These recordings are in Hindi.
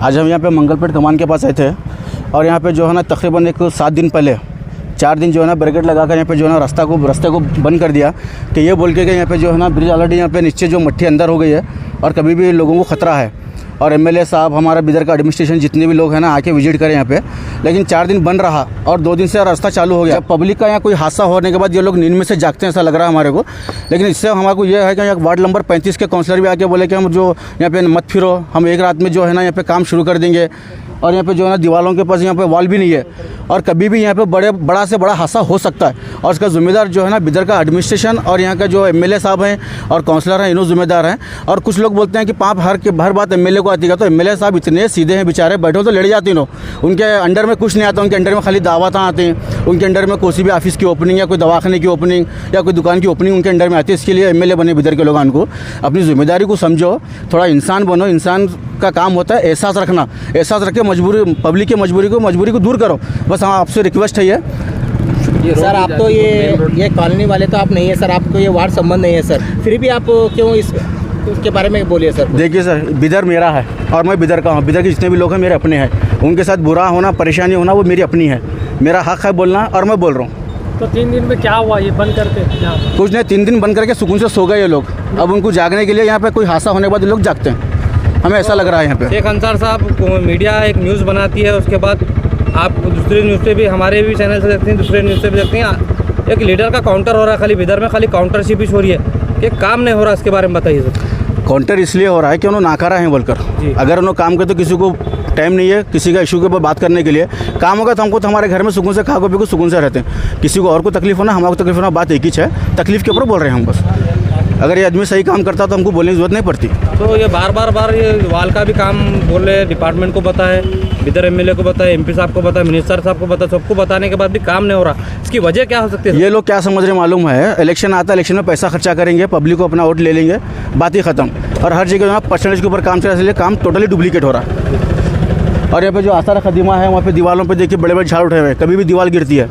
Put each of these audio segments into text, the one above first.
आज हम यहाँ पे मंगलपेट कमान के पास आए थे और यहाँ पे जो है ना तकरीबन एक 7 दिन पहले 4 दिन जो है ना बैरिकेड लगाकर यहाँ पे जो है ना रास्ते को बंद कर दिया कि ये बोल के कि यहाँ पे जो है ना ब्रिज ऑलरेडी यहाँ पे नीचे जो मट्टी अंदर हो गई है और कभी भी लोगों को ख़तरा है। और एमएलए साहब हमारा बिदर का एडमिनिस्ट्रेशन जितने भी लोग हैं ना आके विजिट करें यहाँ पे, लेकिन 4 दिन बंद रहा और 2 दिन से रास्ता चालू हो गया। पब्लिक का यहाँ कोई हादसा होने के बाद ये लोग नींद में से जागते हैं ऐसा लग रहा है हमारे को। लेकिन इससे हमारे को ये है कि यहाँ वार्ड नंबर 35 के काउंसलर भी आके बोले कि हम जो यहाँ पे मत फिरो, हम एक रात में जो है ना यहाँ पे काम शुरू कर देंगे। और यहाँ पे जो है ना दीवारों के पास यहाँ पे वॉल भी नहीं है और कभी भी यहाँ पे बड़ा से बड़ा हादसा हो सकता है। और इसका जिम्मेदार जो है ना बिदर का एडमिनिस्ट्रेशन और यहाँ का जो एमएलए साहब हैं और काउंसलर हैं, इन्हों जिम्मेदार हैं। और कुछ लोग बोलते हैं कि पाप हर बात एमएलए को आती है, तो एमएलए साहब इतने सीधे हैं बेचारे, बैठो तो लड़ जाती नो। उनके अंडर में कुछ नहीं आता, उनके अंडर में खाली दावतें आती हैं। उनके अंडर में कोई भी ऑफिस की ओपनिंग या कोई दवाखाने की ओपनिंग या कोई दुकान की ओपनिंग उनके अंडर में आती है। इसके लिए एमएलए बने बिदर के लोगों को अपनी जिम्मेदारी को समझो, थोड़ा इंसान बनो। इंसान का काम होता है एहसास रखना, एहसास रख के पब्लिक की मजबूरी को दूर करो। बस हाँ आपसे रिक्वेस्ट है ये। सर आप तो ये कॉलोनी वाले तो आप नहीं है सर, आपको ये वार्ड संबंध नहीं है सर, फिर भी आप क्यों उसके बारे में बोलिए सर। देखिए सर, बिदर मेरा है और मैं बिदर का हूँ। बिदर के जितने भी लोग हैं मेरे अपने हैं। उनके साथ बुरा होना, परेशानी होना वो मेरी अपनी है। मेरा हक है बोलना और मैं बोल रहा हूँ। तो 3 दिन में क्या हुआ ये बंद करके? कुछ नहीं, 3 दिन बंद करके सुकून से सो गए ये लोग। अब उनको जागने के लिए यहाँ पे कोई हादसा होने के बाद ये लोग जागते हैं, हमें ऐसा लग रहा है यहाँ पे। शेख अंसार साहब, मीडिया एक न्यूज़ बनाती है, उसके बाद आप दूसरे न्यूज़ पे भी, हमारे भी चैनल से देखते हैं, दूसरे न्यूज़ पे भी देखते हैं, एक लीडर का काउंटर हो रहा है खाली बिदर में, खाली काउंटरशिप ही हो रही है कि काम नहीं हो रहा। इसके बारे में बताइए सर। काउंटर इसलिए हो रहा है कि उन्होंने नाकारा है बोलकर। अगर उन्होंने काम करे तो किसी को टाइम नहीं है किसी का इशू के ऊपर बात करने के लिए। काम होगा तो हमको तो हमारे घर में सुकून से खाओ पी को सुकून से रहते हैं। किसी को और को तकलीफ होना, हमारे को तकलीफ होना, बात एक ही है। तकलीफ के ऊपर बोल रहे हैं हम बस। अगर ये आदमी सही काम करता तो हमको बोलने की जरूरत नहीं पड़ती। तो ये बार ये वाल का भी काम बोल रहे, डिपार्टमेंट को बताए, बिदर एमएलए को बताए, एमपी साहब को बताए, मिनिस्टर साहब को बताए, सबको बताने के बाद भी काम नहीं हो रहा। इसकी वजह क्या हो सकती है? ये लोग क्या समझ रहे मालूम है, इलेक्शन आता है, इलेक्शन में पैसा खर्चा करेंगे, पब्लिक को अपना वोट ले लेंगे, बात ही खत्म। और हर जगह परसेंटेज के ऊपर काम चल रहा है, इसलिए काम टोटली डुप्लीकेट हो रहा है। और यहाँ पे जो आसार खदीमा है वहाँ पे दीवारों पे देखिए बड़े झाड़ उठे हुए हैं, कभी भी दीवार गिरती है।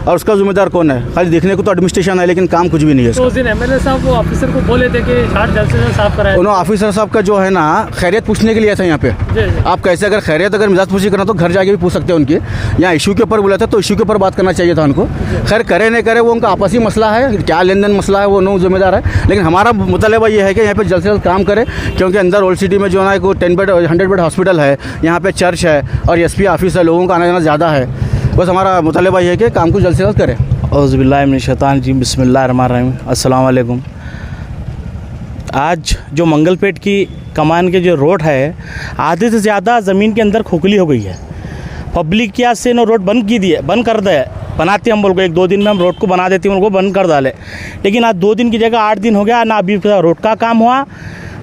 और उसका जिम्मेदार कौन है? खाली देखने को तो एडमिनिस्ट्रेशन है, लेकिन काम कुछ भी नहीं है। तो उस दिन एमएलए साहब वो ऑफिसर को बोले थे कि झाड़ जल्द से जल्द साफ कराएं। उन्होंने ऑफिसर साहब का जो है ना खैरियत पूछने के लिए था यहाँ पे। आप कैसे अगर खैरियत अगर मिजाज पूछी करना तो घर जाके भी पूछ सकते हैं उनकी। यहाँ इशू के ऊपर बोला था तो इशू के ऊपर बात करना चाहिए था उनको। खैर करे नहीं करे वो उनका आपसी मसला है, क्या लेन देन मसला है वो उन्होंने जिम्मेदार है। लेकिन हमारा मुतालबा ये है कि यहाँ पे जल्द से जल्द काम करे, क्योंकि अंदर ओल्ड सिटी में जो है ना 10 बेड 100 बेड हॉस्पिटल है, यहाँ पे चर्च है और एसपी ऑफिस है, लोगों का आना जाना ज़्यादा है। बस हमारा मुतालबा ये है कि काम को जल्द से जल्द करें। औज़ुबिल्लाहि मिनश शैतानिर रजीम, बिस्मिल्लाहिर्रहमानिर्रहीम, अस्सलाम वालेकुम। आज जो मंगलपेट की कमान के जो रोड है, आधे से ज़्यादा ज़मीन के अंदर खोखली हो गई है। पब्लिक क्या से नो रोड बंद कर दे, बनाते हम बोल को 1-2 दिन में हम रोड को बना देते हैं, उनको बंद कर डाले। लेकिन आज 2 दिन की जगह 8 दिन हो गया ना, अभी रोड का काम हुआ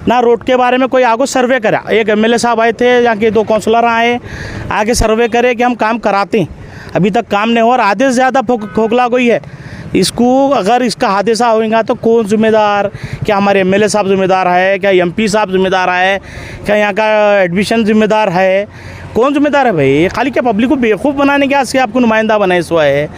ना रोड के बारे में कोई आगे सर्वे करा। एक एमएलए साहब आए थे, यहाँ के 2 काउंसलर आए, आगे सर्वे करे कि हम काम कराते हैं, अभी तक काम नहीं हुआ और आधे से ज़्यादा खोखला गई है। इसको अगर इसका हादसा होगा तो कौन जिम्मेदार? क्या हमारे एमएलए साहब जिम्मेदार है? क्या एमपी साहब जिम्मेदार है? क्या यहाँ का एडमिशन जिम्मेदार है? कौन जिम्मेदार है भाई? खाली क्या पब्लिक को बेवकूफ़ बनाने के वास्ते आपको नुमाइंदा बनाए हुआ है।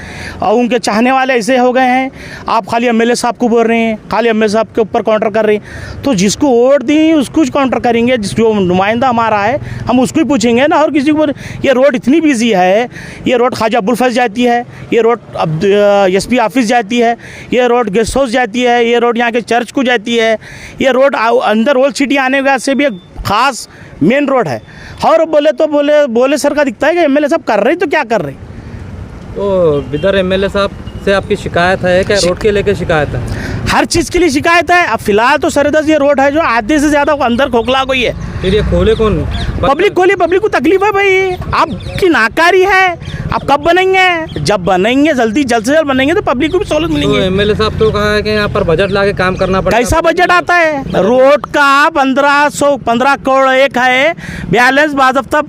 और उनके चाहने वाले ऐसे हो गए हैं, आप खाली एमएलए साहब को बोल रहे हैं, खाली एमएलए साहब के ऊपर काउंटर कर रहे हैं। तो जिसको वोट दी उसको काउंटर करेंगे, जो नुमाइंदा हमारा है हम उसको ही पूछेंगे ना। और किसी को ये रोड इतनी बिजी है, ये रोड ख्वाजा अब्दुल फैज़ जाती है, ये रोड अब एसपी ऑफिस जाती है, ये रोड गेस्ट हाउस जाती है, ये रोड यहाँ के चर्च को जाती है, ये रोड अंदर ओल्ड सिटी आने के से भी एक ख़ास मेन रोड है। और बोले सर का दिखता है कि एमएलए साहब कर रहे तो क्या कर रहे? तो बिदर एमएलए साहब से आपकी शिकायत है क्या? रोड के लेकर शिकायत है? हर चीज़ के लिए शिकायत है। अब फिलहाल तो सरदस ये रोड है जो आधे से ज़्यादा अंदर खोखला गई है। फिर ये खोले कौन? पब्लिक खोली, पब्लिक को तकलीफ है भाई। आपकी नाकारी है, आप कब बनेंगे? जब बनेंगे जल्द से जल्द बनेंगे तो पब्लिक को भी सहूलत मिलेंगी। तो एमएलए साहब तो कहा है कि यहाँ पर बजट ला के काम करना पड़ेगा। कैसा बजट आता है? रोड का 15 करोड़ एक है बैलेंस, बाज़ाब्ता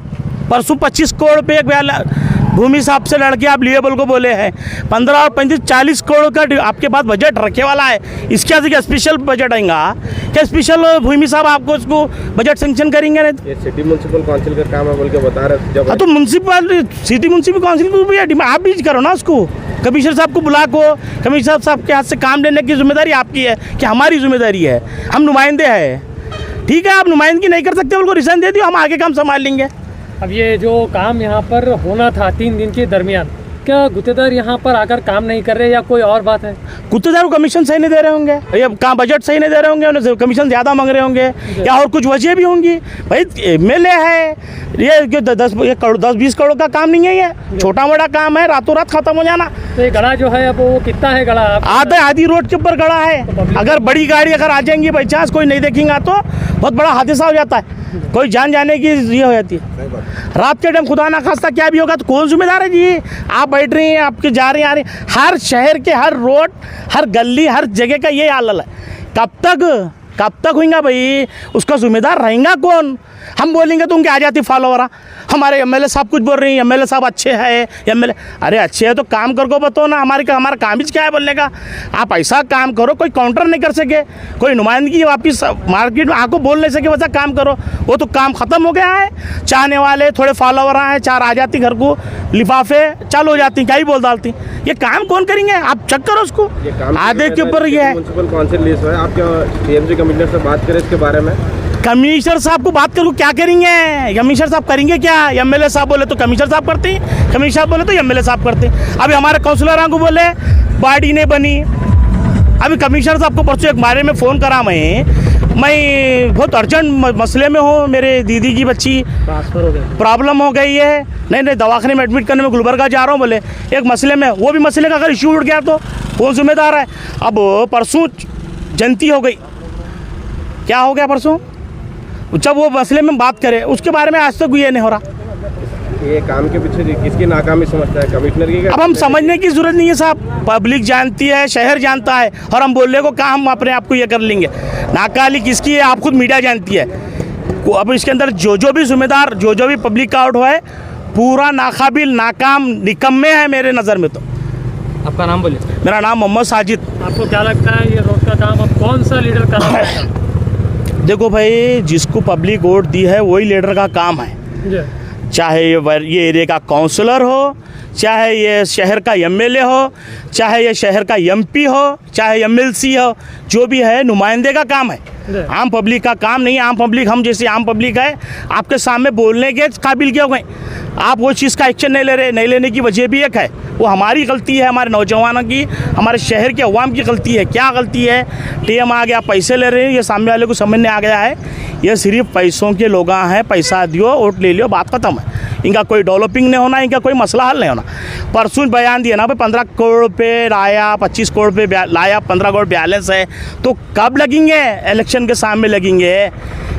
परसों 25 करोड़ पे एक बैलेंस भूमि साहब से लड़के आप लिएबल को बोले हैं। 15 और 35 40 करोड़ का आपके पास बजट रखे वाला है। इसके आगे क्या स्पेशल बजट आएगा? क्या स्पेशल भूमि साहब आपको उसको बजट सेंक्शन करेंगे? नहीं, ये सिटी म्यूनसिपल काउंसिल का काम है बोल के बता रहे जब। हाँ तो सिटी म्यूनसिपल काउंसिल को भी आप भी करो ना उसको। कमिश्नर साहब को बुला को, कमिश्नर साहब के हाथ से काम लेने की जिम्मेदारी आपकी है कि हमारी जिम्मेदारी है? हम नुमाइंदे हैं, ठीक है। आप नुमाइंदगी नहीं कर सकते, उनको रिजाइन दे दियो, हम आगे काम संभाल लेंगे। अब ये जो काम यहाँ पर होना था 3 दिन के दरमियान, क्या गुत्तेदार यहाँ पर आकर काम नहीं कर रहे या कोई और बात है? गुत्तेदार को कमीशन सही नहीं दे रहे होंगे, या कहाँ बजट सही नहीं दे रहे होंगे, उन्हें कमीशन ज़्यादा मांग रहे होंगे, या और कुछ वजह भी होंगी। भाई एमएलए है, ये 10-20 करोड़ का काम नहीं है, ये छोटा मोटा काम है, रातों रात खत्म हो जाना। तो ये गड़ा जो है अब वो कितना है गड़ा? आधी रोड के ऊपर गड़ा है। अगर बड़ी गाड़ी अगर आ जाएंगी बाई चांस, कोई नहीं देखेंगे तो बहुत बड़ा हादसा हो जाता है, कोई जान जाने की ये हो जाती है। रात के टाइम खुदा ना खास्ता क्या भी होगा तो कौन जिम्मेदार है जी? आप बैठ रही हैं, आपके जा रही हैं, आ रही हैं, हर शहर के हर रोड, हर गली, हर जगह का ये हाल है। कब तक होगा भाई? उसका जिम्मेदार रहेगा कौन? हम बोलेंगे तो उनके आ जाती फॉलोवर, हमारे एमएलए साहब कुछ बोल रही हैं, एमएलए साहब अच्छे हैं, एमएलए अरे अच्छे हैं तो काम कर को बताओ ना। हमारा काम ही क्या है बोलने का? आप ऐसा काम करो, कोई काउंटर नहीं कर सके, कोई नुमाइंदगी वापिस मार्केट में आको बोल नहीं सके, वैसा काम करो। वो तो काम ख़त्म हो गया है। चाहने वाले थोड़े फॉलोवर हैं, 4 आ जाती घर को, लिफाफे चालू हो जाती, क्या ही बोल डालती। ये काम कौन करेंगे? आप चेक करो उसको, आधे के ऊपर ये है। म्युनिसिपल काउंसिल लिस्ट है, आप क्या सीएमजी कमिश्नर से बात करें इसके बारे में? कमिश्नर साहब को बात करो, क्या करेंगे? कमिश्नर साहब करेंगे क्या? एमएलए साहब बोले तो कमिश्नर साहब करते हैं, कमिश्नर साहब बोले तो एमएलए साहब करते हैं। अभी हमारे काउंसलर को बोले बाड़ी नहीं बनी। अभी कमिश्नर साहब को परसों एक बारे में फ़ोन करा, मैं बहुत अर्जेंट मसले में हूँ, मेरे दीदी की बच्ची ट्रांसफर हो गया, प्रॉब्लम हो गई है, नहीं दवाखाने में एडमिट करने में गुलबर्गा जा रहा हूँ, बोले एक मसले में, वो भी मसले का अगर इशू उठ गया तो कौन जिम्मेदार है? अब परसों जयंती हो गई, क्या हो गया परसों? जब वो मसले में बात करें उसके बारे में आज तक ये नहीं हो रहा। ये काम के पीछे किसकी नाकामी समझता है, कमिश्नर की? अब हम समझने की जरूरत नहीं है साहब, पब्लिक जानती है, शहर जानता है, और हम बोलने को कहाँ हम अपने आप को ये कर लेंगे? नाकाली किसकी है आप खुद मीडिया जानती है। अब इसके अंदर जो भी जिम्मेदार, जो भी पब्लिक का आउट हुआ है, पूरा नाकाबिल, नाकाम, निकम्मे है मेरे नज़र में। तो आपका नाम बोलिए। मेरा नाम मोहम्मद साजिद। आपको क्या लगता है ये रोड का काम अब कौन सा लीडर कर रहा है? देखो भाई, जिसको पब्लिक वोट दी है वही लीडर का काम है, चाहे ये एरिया का काउंसलर हो, चाहे ये शहर का एमएलए हो, चाहे ये शहर का एमपी हो, चाहे एमएलसी हो, जो भी है नुमाइंदे का काम है, आम पब्लिक का काम नहीं। आम पब्लिक, हम जैसे आम पब्लिक है, आपके सामने बोलने के काबिल क्यों गए? आप वो चीज़ का एक्शन नहीं ले रहे। नहीं लेने की वजह भी एक है, वो हमारी गलती है, हमारे नौजवानों की, हमारे शहर के अवाम की गलती है। क्या गलती है? टीएम आ गया, पैसे ले रहे हैं, ये सामने वाले को समझ नहीं आ गया है, ये सिर्फ पैसों के लोग हैं, पैसा दियो, वोट ले लियो, बात खत्म है। इनका कोई डेवलपिंग नहीं होना, इनका कोई मसला हल नहीं होना। परसों बयान दिया ना भाई 15 करोड़ रुपये लाया, 25 करोड़ रुपये लाया, 15 करोड़ बैलेंस है, तो कब लगेंगे? इलेक्शन के सामने लगेंगे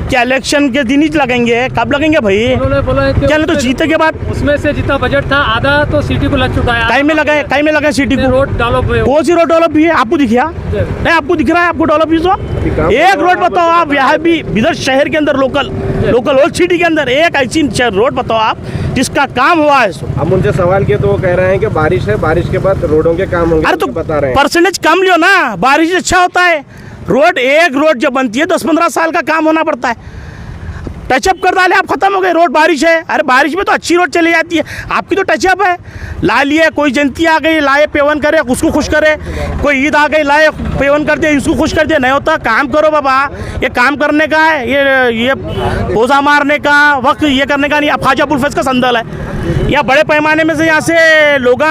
क्या? इलेक्शन के दिन ही लगेंगे? कब लगेंगे भाई? उन्होंने बोला है कि क्या तो जीते के बाद उसमें से जितना बजट था आधा तो सिटी को लग चुका है। टाइम में लगा सिटी को। रोड डेवलप हुए, कौन सी रोड डेवलप हुई है? आपको दिखा नहीं? आपको दिख रहा है आपको डेवलप हुई? तो एक रोड बताओ आप, यहाँ भी इधर शहर के अंदर लोकल ओल्ड सिटी के अंदर एक ऐसी रोड बताओ आप जिसका काम हुआ है। अब उनसे सवाल किया तो वो कह रहे हैं कि बारिश है, बारिश के बाद रोडों के काम होंगे। अरे तो बता रहे हैं परसेंटेज कम लियो ना, बारिश अच्छा होता है। एक रोड जब बनती है 10-15 साल का काम होना पड़ता है, टचअप कर डाले आप, खत्म हो गए। रोड बारिश है, अरे बारिश में तो अच्छी रोड चली जाती है, आपकी तो टचअप है। ला लिए, कोई जयंती आ गई लाए पेवन करे, उसको खुश करे, कोई ईद आ गई लाए पेवन कर दे, उसको खुश कर दे। नहीं होता, काम करो बाबा, ये काम करने का है, ये पोजा मारने का वक्त ये करने का नहीं। अब ख्वाजा अबुल फैज़ का संदल है, या बड़े पैमाने में से यहाँ से लोग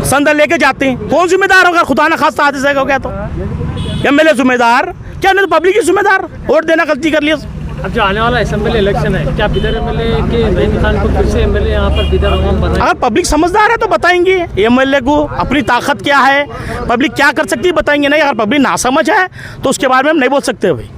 संदल लेके जाते हैं, कौन जिम्मेदार होगा? खुदा ना खास्ता हादसा हो गया तो एमएलए जिम्मेदार क्या? नहीं तो पब्लिक ही जिम्मेदार, वोट देना गलती कर लिया। अब जो आने वाला असेंबली इलेक्शन है, क्या बिदर एमएलए के नईम खान को फिर से एमएलए यहाँ पर बिदर अवाम बनाए? अगर पब्लिक समझदार है तो बताएंगे एमएलए को अपनी ताकत क्या है, पब्लिक क्या कर सकती है बताएंगे। नहीं, अगर पब्लिक नासमझ है तो उसके बारे में हम नहीं बोल सकते भाई।